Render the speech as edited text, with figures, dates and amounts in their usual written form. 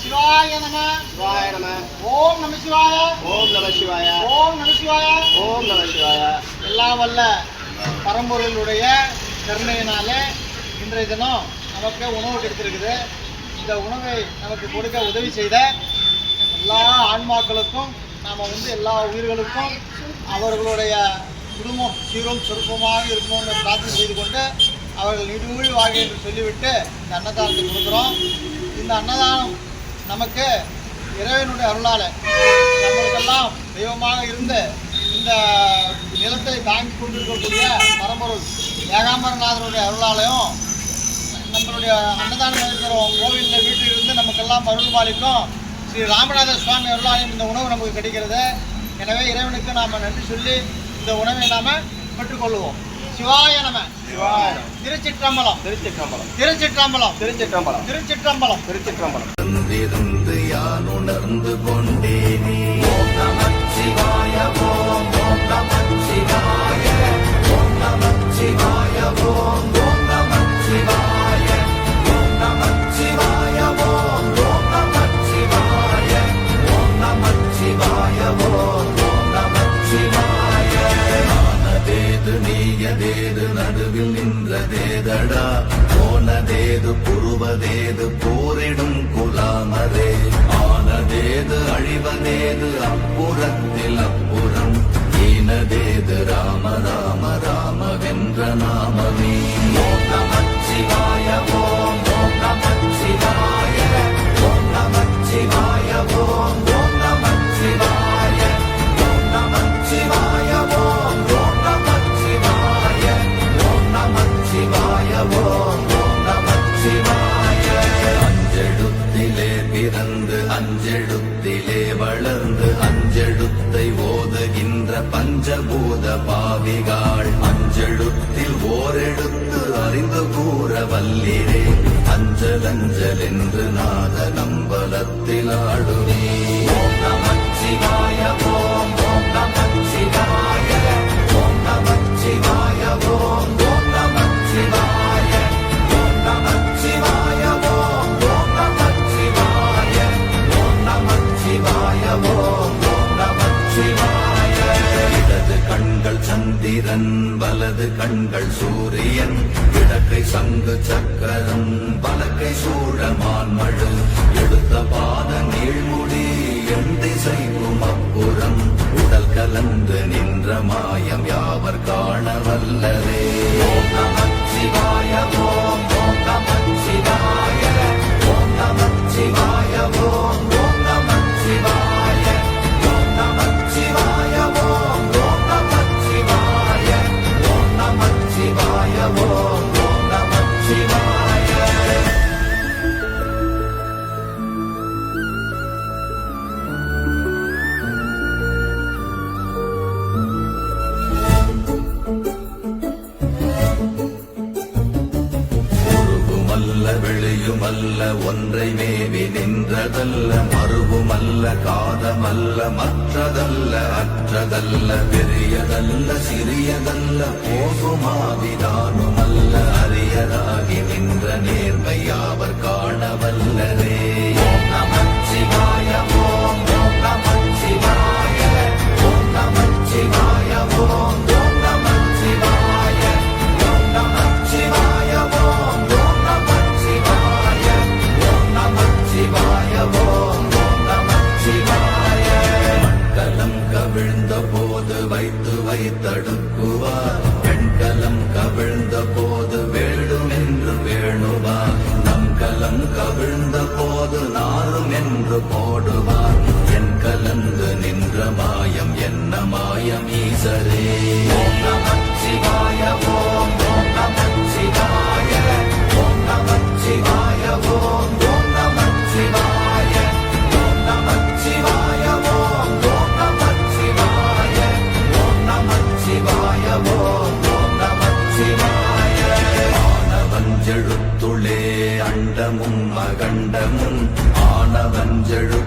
சிவாய நம. சிவாய நம. ஓம் நம சிவாய. ஓம் நம சிவாய. ஓம் நம சிவாய. ஓம் நம சிவாய. எல்லாம் வல்ல பரம்பொருளுடைய கருணையினாலே இன்றைய தினம் நமக்கு உணவு கிடைத்திருக்குது. இந்த உணவை நமக்கு கொடுக்க உதவி செய்த எல்லா ஆன்மாக்களுக்கும் நாம் எல்லா உயிர்களுக்கும் அவர்களுடைய குடும்பம் சீரும் சொற்பமாக இருக்கணும்னு பிரார்த்தனை செய்து கொண்டு அவர்கள் நீடூழி வாழ்க என்று சொல்லிவிட்டு இந்த அன்னதானத்தை கொடுக்குறோம். இந்த அன்னதானம் நமக்கு இறைவனுடைய அருளால் நம்மளுக்கெல்லாம் தெய்வமாக இருந்து இந்த நிலத்தை தாங்கி கொண்டிருக்கக்கூடிய பரம்பொருள் ஏகாம்பரநாதனுடைய அருளாலையும் நம்மளுடைய அன்னதானம் நடைபெறும் கோவிலில் வீட்டில் இருந்து நமக்கெல்லாம் அருள் பாலிக்கும் ஸ்ரீ ராமநாத சுவாமி அருளாலையும் இந்த உணவு நமக்கு கிடைக்கிறது. எனவே இறைவனுக்கு நாம் நன்றி சொல்லி இந்த உணவை நாம் பெற்றுக்கொள்வோம். சிவாய நம. சிவாய. திருச்சிற்றம்பலம். திருச்சிற்றம்பலம். திருச்சிற்றம்பலம். திருச்சிற்றம்பலம். திருச்சிற்றம்பலம். திருச்சிற்றம்பலம். யான் உணர்ந்து கொண்டேனே. ஓம் நமச்சிவாய. ஓம் ஓம் நமச்சிவாய. ஓம் நமச்சிவாய. ஓம் ஓம் நமச்சிவாய. ஓம் நமச்சிவாய. ஓம் ஓம் நமச்சிவாய. ஓம் நமச்சிவாய. ஓம் ஓம் நமச்சிவாய. ஆனதேது நீயதேது நடுவில் நின்றதேதடா. போனதேது புருவதேது போரிடும் குலாமரே. ஆனதேது அழிவதேது அப்புறத்தில் அப்புறம். ஈனதேது ராம ராம ராமவென்ற நாமமே. ஓம் நமச்சிவாய. ஓம் ஓம் நமச்சிவாய. ஓம் நமச்சிவாய. ஓம் ஓம் நமச்சிவாய. ஓம் நமச்சிவாய. ஓம் ஓம் நமச்சிவாய. ஓம் நமச்சிவாய. ஓம் ஓம் நமச்சிவாய. அஞ்செழுத்திலே பிறந்து அஞ்செழுத்திலே வளர்ந்து அஞ்செழுத்தை ஓதுகின்ற பஞ்சபூத பாவிகாள். அஞ்செழுத்தில் ஓரெழுத்து அறிந்து கூற வல்லிரே. அஞ்சல் அஞ்சல் என்று நாத நம்பலத்தில் ஆடுவே. ஓம் நமச்சிவாய. ஓம் ஓம் நமச்சிவாய. ஓம் நமச்சிவாய. ஓம் ஓம் நமச்சிவாய. ஓம் நமச்சிவாய. ஓம் ஓம் நமச்சிவாய. ஓம் நமச்சிவாய. ஓம் ஓம் நமச்சிவாய. இடது கண்கள் சந்திரன் வலது கண்கள் சூரியன். இடக்கை சங்கு சக்கரம் வலக்கை சூழமான்மழு. எடுத்த பாத நீழ்முடி எண் திசைக்கும் அப்புறம். உடல் கலந்து நின்ற மாயம் யாவர் காண வல்லரே. ஓம் நமச்சிவாய. ஓம் ஓம் நமச்சிவாய. ஓம் நமச்சிவாய. ஓம் ஓம் நமச்சிவாய. ஓம் நமச்சிவாய. ஓம் ஓம் நமச்சிவாய. ஓம் நமச்சிவாய. ஓம் ஓம் நமச்சிவாய. உருவுமல்ல வெளியுமல்ல ஒன்றை மேவி நின்றதல்ல. மறுவுமல்ல காதமல்ல மற்றதல்ல அற்றதல்ல. பெரியதல்ல சிறியதல்ல போகுமாவிதானுமல்ல. அரியராகி நின்ற நேர்மையாவர் காண வல்லரே. ஓம் நமச்சிவாய. ஓம் ஓம் நமச்சிவாய. ஓம் நமச்சிவாய. ஓம் ஓம் நமச்சிவாய. ஓம் நமச்சிவாய. ஓம் ஓம் நமச்சிவாய. ஓம் நமச்சிவாய. ஓம் ஓம் நமச்சிவாய. மண்கலம் கவிழ்ந்த போது வைத்து வைத்தடுக்குவார். பெண்கலம் கவிழ்ந்த போது வேடும் என்று வேணுவார். நம் கலம் கவிழ்ந்த போது நாரும் என்று போடுவார். என் கலந்து நின்ற மாயம் என்ன மாயம் ஈசரே. ஓம் நமச்சிவாய. ஓம் ஓம் நமச்சிவாய. ஓம் நமச்சிவாய. ஓம் ஓம் நமச்சிவாய. ஓம் நமச்சிவாய. ஓம் ஓம் நமச்சிவாய. ஓம் நமச்சிவாய. ஓம் ஓம் நமச்சிவாய. ஆனவஞ்செழுத்துளே அண்டமும் அகண்டமும். ஆனவஞ்செழு